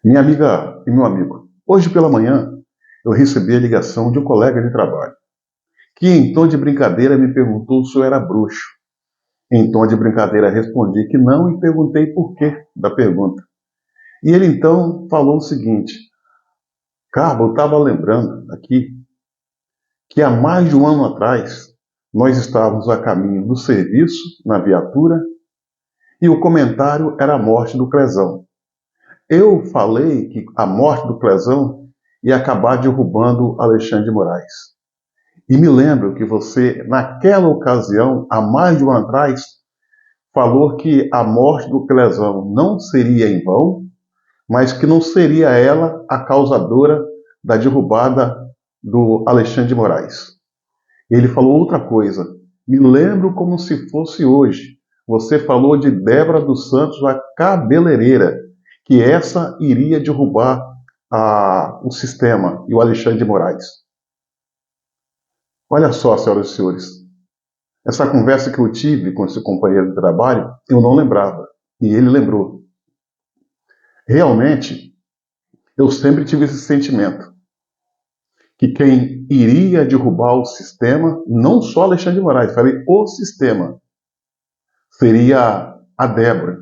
Minha amiga e meu amigo, hoje pela manhã eu recebi a ligação de um colega de trabalho, que em tom de brincadeira me perguntou se eu era bruxo. Em tom de brincadeira respondi que não e perguntei por quê da pergunta. E ele então falou o seguinte: Carlos, eu estava lembrando aqui que há mais de um ano atrás nós estávamos a caminho do serviço na viatura e o comentário era a morte do Clesão. Eu falei que a morte do Clesão ia acabar derrubando Alexandre de Moraes. E me lembro que você, naquela ocasião, há mais de um ano atrás, falou que a morte do Clesão não seria em vão, mas que não seria ela a causadora da derrubada do Alexandre de Moraes. Ele falou outra coisa. Me lembro como se fosse hoje. Você falou de Débora dos Santos, a cabeleireira, que essa iria derrubar o sistema e o Alexandre de Moraes. Olha só, senhoras e senhores, essa conversa que eu tive com esse companheiro de trabalho, eu não lembrava, e ele lembrou. Realmente, eu sempre tive esse sentimento, que quem iria derrubar o sistema, não só Alexandre de Moraes, falei o sistema, seria a Débora.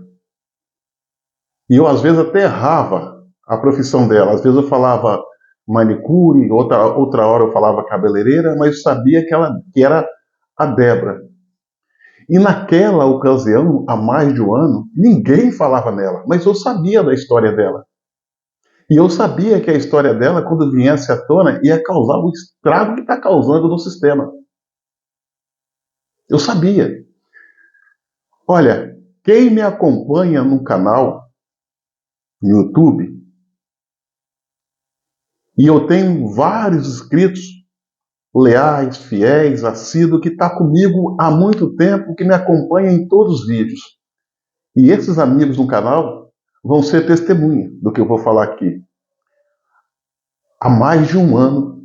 E eu, às vezes, até errava a profissão dela. Às vezes eu falava manicure, outra hora eu falava cabeleireira, mas eu sabia que era a Débora. E naquela ocasião, há mais de um ano, ninguém falava nela, mas eu sabia da história dela. E eu sabia que a história dela, quando viesse à tona, ia causar o estrago que está causando no sistema. Eu sabia. Olha, quem me acompanha no canal, no YouTube, e eu tenho vários inscritos leais, fiéis, assíduos, que está comigo há muito tempo, que me acompanha em todos os vídeos. E esses amigos no canal vão ser testemunha do que eu vou falar aqui. Há mais de um ano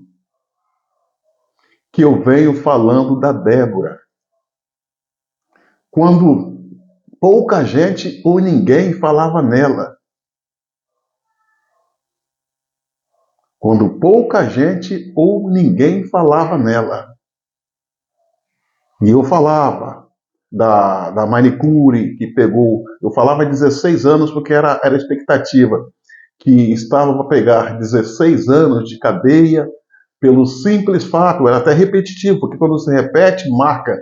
que eu venho falando da Débora. Quando pouca gente ou ninguém falava nela. Quando pouca gente ou ninguém falava nela. E eu falava da manicure que pegou, eu falava 16 anos porque era a expectativa, que estava para pegar 16 anos de cadeia pelo simples fato, era até repetitivo, porque quando você repete, marca,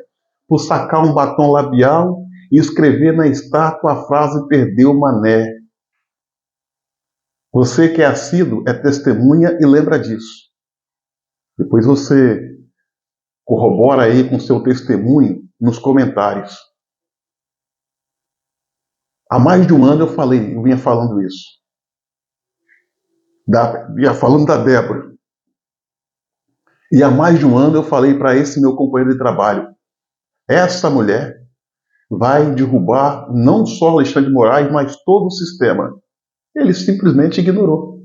por sacar um batom labial e escrever na estátua a frase "perdeu o mané". Você que é assíduo é testemunha e lembra disso. Depois você corrobora aí com seu testemunho nos comentários. Há mais de um ano eu vinha falando isso. Vinha falando da Débora. E há mais de um ano eu falei para esse meu companheiro de trabalho: essa mulher vai derrubar não só Alexandre de Moraes, mas todo o sistema. Ele simplesmente ignorou.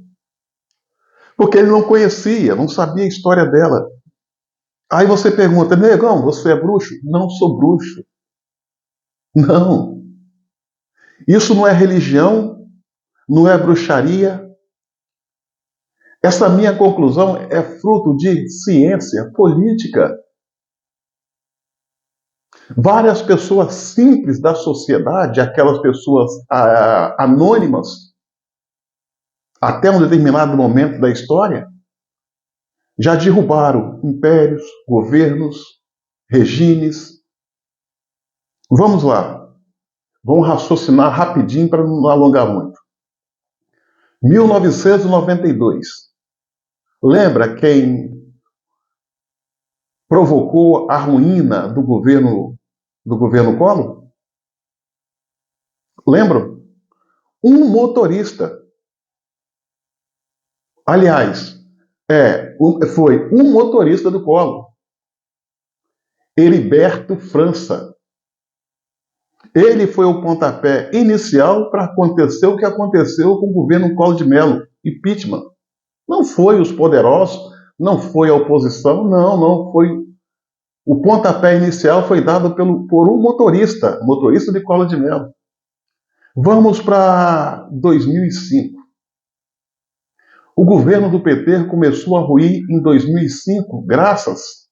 Porque ele não conhecia, não sabia a história dela. Aí você pergunta: negão, você é bruxo? Não sou bruxo. Não. Isso não é religião, não é bruxaria. Essa minha conclusão é fruto de ciência política. Várias pessoas simples da sociedade, aquelas pessoas anônimas, até um determinado momento da história, já derrubaram impérios, governos, regimes. Vamos lá, vamos raciocinar rapidinho para não alongar muito. 1992. Lembra quem provocou a ruína do governo Collor? Lembram? Um motorista. Aliás, foi um motorista do Collor, Heriberto França. Ele foi o pontapé inicial para acontecer o que aconteceu com o governo Collor de Mello, impeachment. Não foi os poderosos, não foi a oposição, não foi. O pontapé inicial foi dado por um motorista de Collor de Mello. Vamos para 2005. O governo do PT começou a ruir em 2005, graças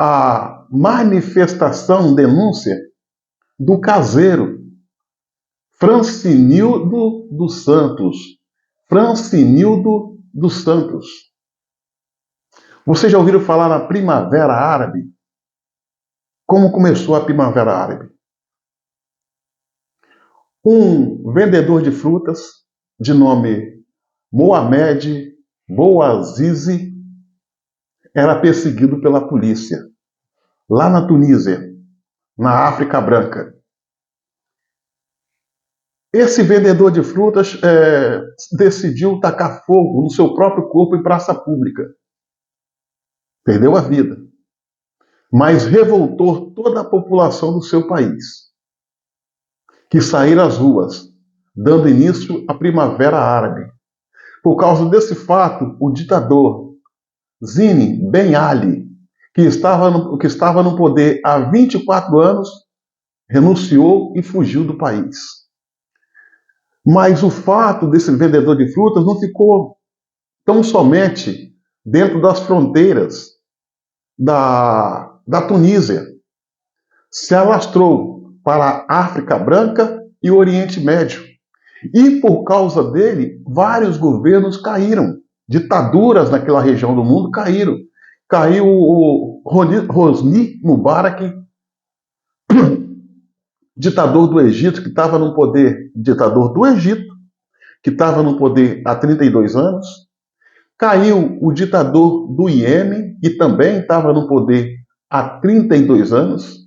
à manifestação, denúncia do caseiro Francinildo dos Santos. Francinildo dos Santos. Vocês já ouviram falar na Primavera Árabe? Como começou a Primavera Árabe? Um vendedor de frutas de nome Mohamed Bouazizi era perseguido pela polícia lá na Tunísia, na África Branca. Esse vendedor de frutas decidiu tacar fogo no seu próprio corpo em praça pública. Perdeu a vida, mas revoltou toda a população do seu país, que saíram às ruas, dando início à Primavera Árabe. Por causa desse fato, o ditador Zine Ben Ali, que estava no poder há 24 anos, renunciou e fugiu do país. Mas o fato desse vendedor de frutas não ficou tão somente dentro das fronteiras da Tunísia. Se alastrou para a África Branca e o Oriente Médio. E por causa dele, vários governos caíram. Ditaduras naquela região do mundo caíram. Caiu o Hosni Mubarak, ditador do Egito, que estava no poder, ditador do Egito, que estava no poder há 32 anos. Caiu o ditador do Iêmen, que também estava no poder há 32 anos.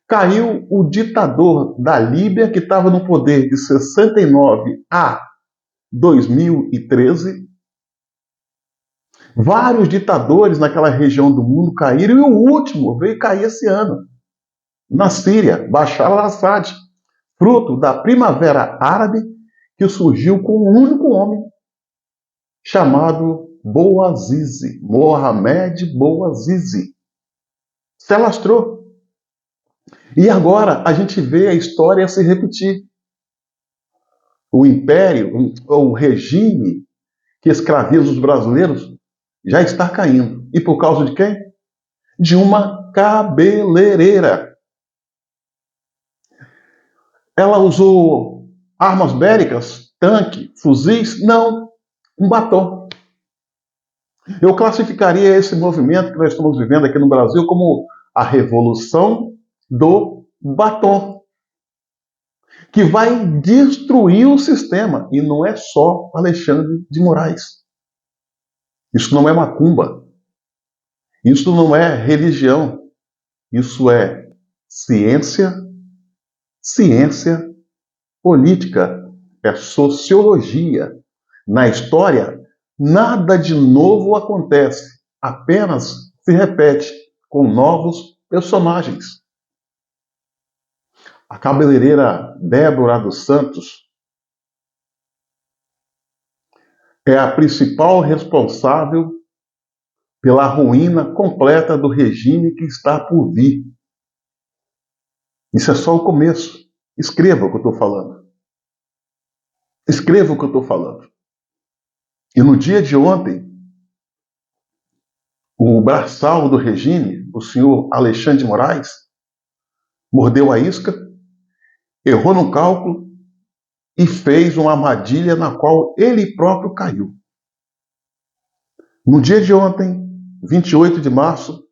Caiu o ditador da Líbia, que estava no poder de 69 a 2013. Vários ditadores naquela região do mundo caíram, e o último veio cair esse ano, na Síria, Bashar al-Assad, fruto da Primavera Árabe, que surgiu com um único homem, chamado Bouazizi, Mohamed Bouazizi. Se alastrou. E agora a gente vê a história se repetir. O império, o regime que escraviza os brasileiros já está caindo. E por causa de quem? De uma cabeleireira. Ela usou armas bélicas, tanque, fuzis? Não, um batom. Eu classificaria esse movimento que nós estamos vivendo aqui no Brasil como a revolução do batom, que vai destruir o sistema. E não é só Alexandre de Moraes. Isso não é macumba. Isso não é religião. Isso é ciência, ciência política, é sociologia. Na história, nada de novo acontece, apenas se repete com novos personagens. A cabeleireira Débora dos Santos é a principal responsável pela ruína completa do regime que está por vir. Isso é só o começo. Escreva o que eu estou falando. Escreva o que eu estou falando. E no dia de ontem, o braçal do regime, o senhor Alexandre de Moraes, mordeu a isca, errou no cálculo e fez uma armadilha na qual ele próprio caiu. No dia de ontem, 28 de março,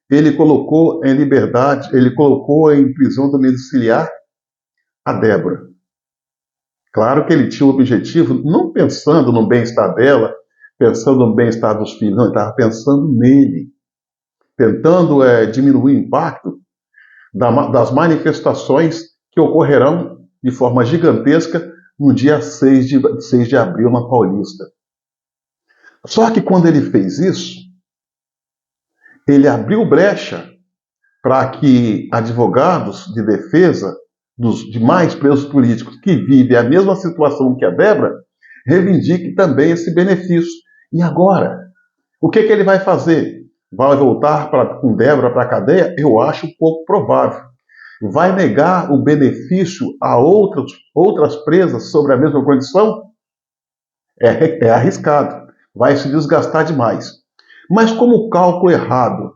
ele colocou em liberdade, ele colocou em prisão domiciliar a Débora. Claro que ele tinha o objetivo, não pensando no bem-estar dela, pensando no bem-estar dos filhos, não, ele estava pensando nele, tentando diminuir o impacto das manifestações que ocorrerão de forma gigantesca no dia 6 de abril na Paulista. Só que quando ele fez isso, ele abriu brecha para que advogados de defesa dos demais presos políticos que vivem a mesma situação que a Débora reivindiquem também esse benefício. E agora? O que ele vai fazer? Vai voltar com Débora para a cadeia? Eu acho pouco provável. Vai negar o benefício a outras presas sobre a mesma condição? É arriscado, vai se desgastar demais. Mas como o cálculo errado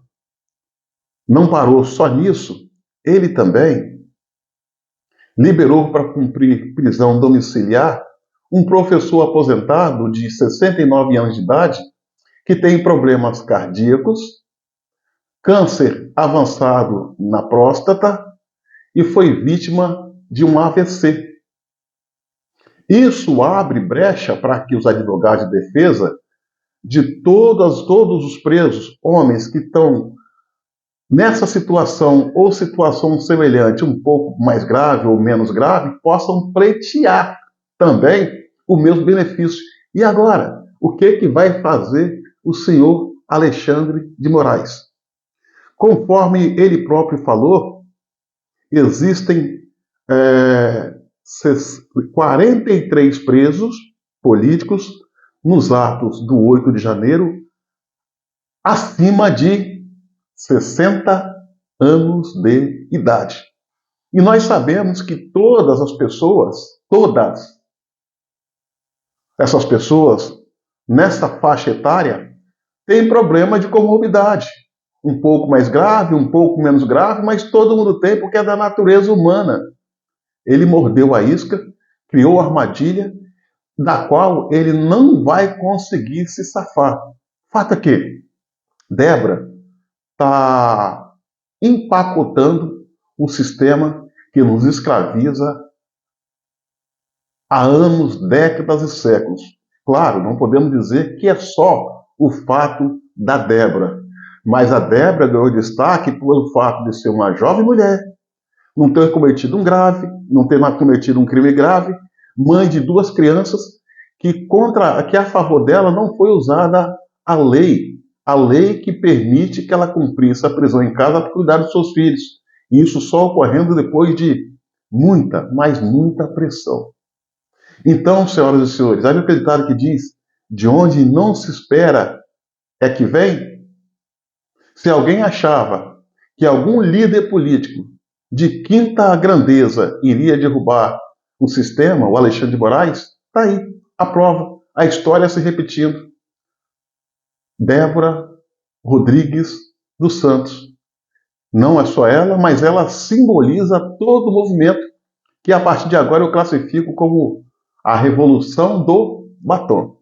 não parou só nisso, ele também liberou para cumprir prisão domiciliar um professor aposentado de 69 anos de idade que tem problemas cardíacos, câncer avançado na próstata e foi vítima de um AVC. Isso abre brecha para que os advogados de defesa de todos os presos, homens que estão nessa situação ou situação semelhante, um pouco mais grave ou menos grave, possam pleitear também o mesmo benefício. E agora, o que vai fazer o senhor Alexandre de Moraes? Conforme ele próprio falou, existem 43 presos políticos nos atos do 8 de janeiro acima de 60 anos de idade. E nós sabemos que todas essas pessoas nessa faixa etária têm problema de comorbidade. Um pouco mais grave, um pouco menos grave, mas todo mundo tem porque é da natureza humana. Ele mordeu a isca, criou a armadilha, da qual ele não vai conseguir se safar. Fato é que Débora está empacotando o sistema que nos escraviza há anos, décadas e séculos. Claro, não podemos dizer que é só o fato da Débora, mas a Débora ganhou destaque pelo fato de ser uma jovem mulher, não ter cometido não ter cometido um crime grave, mãe de 2 crianças, que a favor dela não foi usada a lei que permite que ela cumprisse a prisão em casa para cuidar dos seus filhos. E isso só ocorrendo depois de muita, mas muita pressão. Então, senhoras e senhores, há um ditado que diz: de onde não se espera é que vem. Se alguém achava que algum líder político de quinta grandeza iria derrubar o sistema, o Alexandre de Moraes, está aí a prova, a história se repetindo. Débora Rodrigues dos Santos. Não é só ela, mas ela simboliza todo o movimento que a partir de agora eu classifico como a revolução do batom.